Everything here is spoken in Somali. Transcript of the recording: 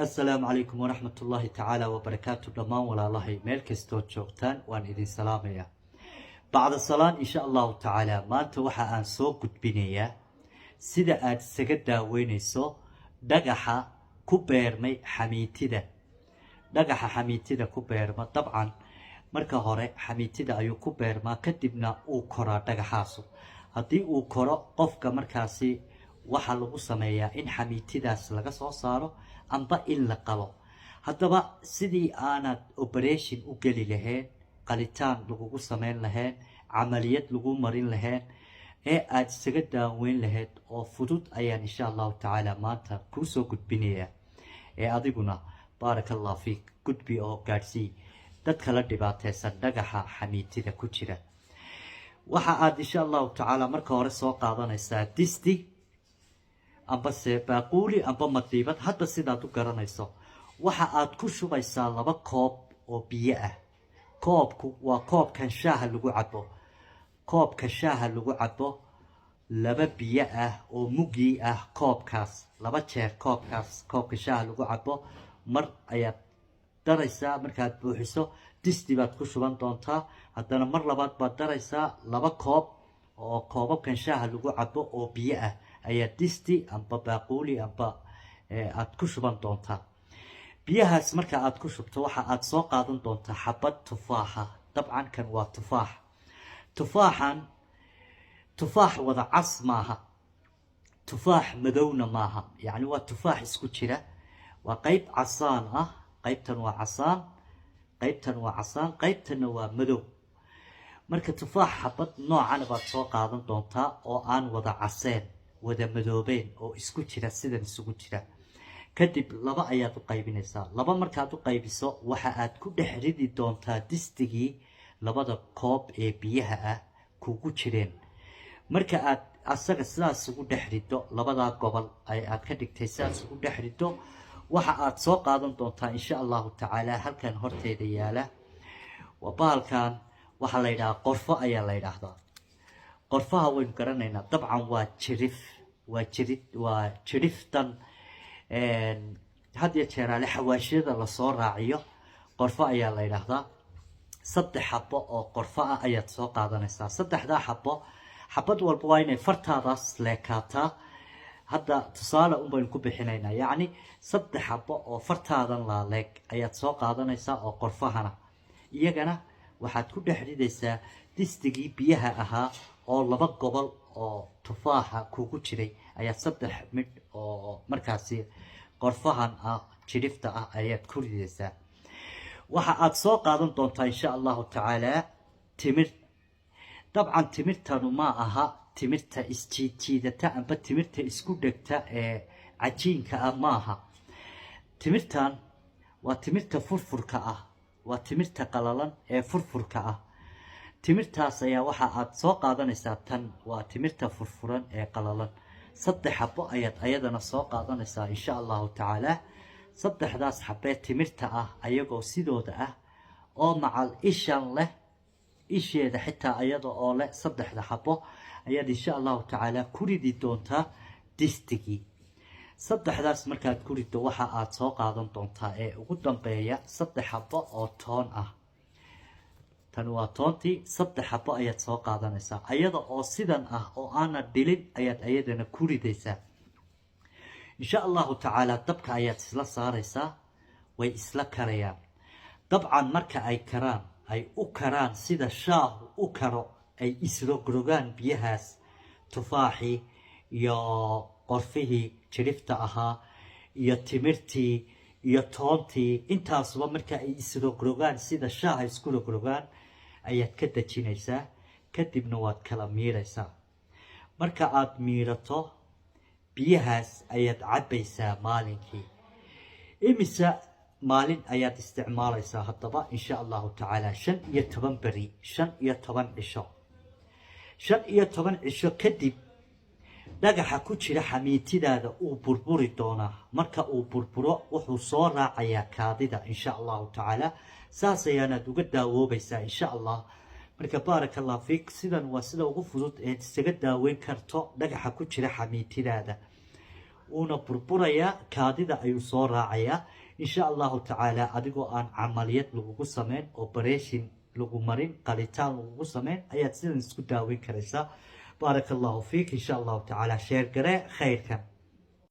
السلام عليكم ورحمة الله تعالى وبركاته دمان ولا الله ميل كستو جوجتان وان إذن سلامية بعد الصلاة إن شاء الله تعالى ما أنت وحا أن سو قدبينية سيدا آد سجدا وينيسو دقحا كوبيرمي حميتيدا دقحا حميتيدا كوبيرما طبعا marka hore xamiitida ayuu ku beermaa kadibna uu koraa dhagaxaasu haddii uu koro qofka markaasi waxa lagu sameeyaa in xamiitidaas laga soo saaro amba in la qalo haddaba sidii aanad operation u geli lahayn qalitaan lagugu sameyn lahayn camaliyad lagu marin lahayn ee aad isaga daaweyn lahayd oo fudud ayaan insha allahu tacaala maanta kuu soo gudbinayaa ee adiguna baarakallahu fiik gudbi oo gaadhsii dadka la dhibaataysan dhagaxa xamiitida ku jira waxa aad insha allahu tacaala marka hore soo qaadanaysaa disti amba se baaquuli amba madiibad hadda sidaad u garanayso waxa aad ku shubaysaa 2 koob oo biyo ah koobku waa koobkan shaaha lagu cabo koobka shaaha lagu cabo 2 biyo ah oo mugi ah koobkaas 2 jeer koobka shaaha lagu cabo mar ayaad daraysaa markaad buuxiso disti baad ku shuban doontaa haddana mar labaad baad daraysaa 2 koob oo koobabkan shaaha lagu cabo oo biyo ah ayaa disti amba baaquuli amba aad ku shuban doontaa biyahaas marka aad ku shubto waxa aad soo qaadan doontaa xabad tufaaxa dabcan kan waa tufaaxan tufaax wada cas maaha tufaax madowna maaha yani waa tufaax isku jira waa qayb casaan ah qaybtan waa casaan qaybtana waa madow marka tufaax xabad noocan baad soo qaadan doontaa oo aan wada caseen wada madoobeen oo isku jira sidan isugu jira kadib 2 ayaad u qaybinaysaa 2 markaad u qaybiso waxa aad ku dhex ridi doontaa distigii 2 koob ee biyaha ah kugu jireen marka aad asaga sidaas ugu dhex rido 2 gobol ay aad ka dhigtay sidaas ugu dhex rido waxa aad soo qaadan doontaa insha allahu tacaala halkan horteeda yaala waa bahalkan waxa la yiraahdaa qorfo ayaa la yiraahdaa qorfaha waynu garanaynaa dabcan waa jiriftan had iyo jeer ale xawaashiyada la soo raaciyo qorfo ayaa la yiraahdaa 3 xabo oo qorfo ah ayaad soo qaadanaysaa 3 xabad walba waa inay fartaadaas leekaataa hadda tusaale baynu ku bixinaynaa yacni 3 xabo oo fartaadan laaleeg ayaad soo qaadanaysaa oo qorfahana iyagana waxaad ku dhex ridaysaa distigii biyaha ahaa oo 2 gobol oo tufaaxa kugu jiray ayaa 3 mid oo markaasi qorfahan ah jirifta ah ayaad ku ridaysaa waxa aad soo qaadan doontaa insha allahu tacaala timir dabcan timirtanu ma aha timirta isjiidjiidata amba timirta isku dhegta ee cajiinka ah maaha timirtan waa timirta furfurka ah waa timirta qalalan ee furfurka ah timirtaas ayaa waxa aad soo qaadanaysaa tan waa timirta furfuran ee qalalan 3 xabo ayaad ayadana soo qaadanaysaa insha allahu tacaala 3daas xabee timirta ah ayagoo sidooda ah oo macal ishan leh isheeda xitaa ayada oo leh 3 xabo ayaad insha allahu tacaala ku ridi doontaa distigii 3daas markaad ku rido waxa aad soo qaadan doontaa ee ugu dambeeya 3 xabo oo toon ah tan waa toontii 3 xabo ayaad soo qaadanaysaa ayada oo sidan ah oo aana dhilin ayaad ayadana ku ridaysaa insha allahu tacaala dabka ayaad isla saaraysaa way isla karayaan dabcan marka ay u karaan sida shaahu u karo ay isrogrogaan biyahaas tufaaxii iyo qorfihii jirifta ahaa iyo timirtii iyo toontii intaasuba marka ay isrogrogaan sida shaaha isku rogrogaan ayaad ka dajinaysaa kadibna waad kala miiraysaa marka aad miirato biyahaas ayaad cabaysaa maalinkii imisa maalin ayaad isticmaalaysaa haddaba insha allahu tacaala 15 beri 15 cisho 15 cisho kadib dhagaxa ku jira xamiitidaada uu burburi doonaa marka uu burburo wuxuu soo raacayaa kaadida insha allahu tacaala saas ayaanaad uga daawoobaysaa insha allah marka baarakallahu fiik sidan waa sida ugu fudud ee isaga daaweyn karto dhagaxa ku jira xamiitidaada uuna burburayaa kaadida ayuu soo raacayaa insha allahu tacaala adigoo aan camaliyad lagugu sameyn operation lagu marin qalitaan lagugu sameyn ayaad sidan isku daaweyn karaysaa baaraka allahu fiik insha allahu tacaala sheer garee khayrkan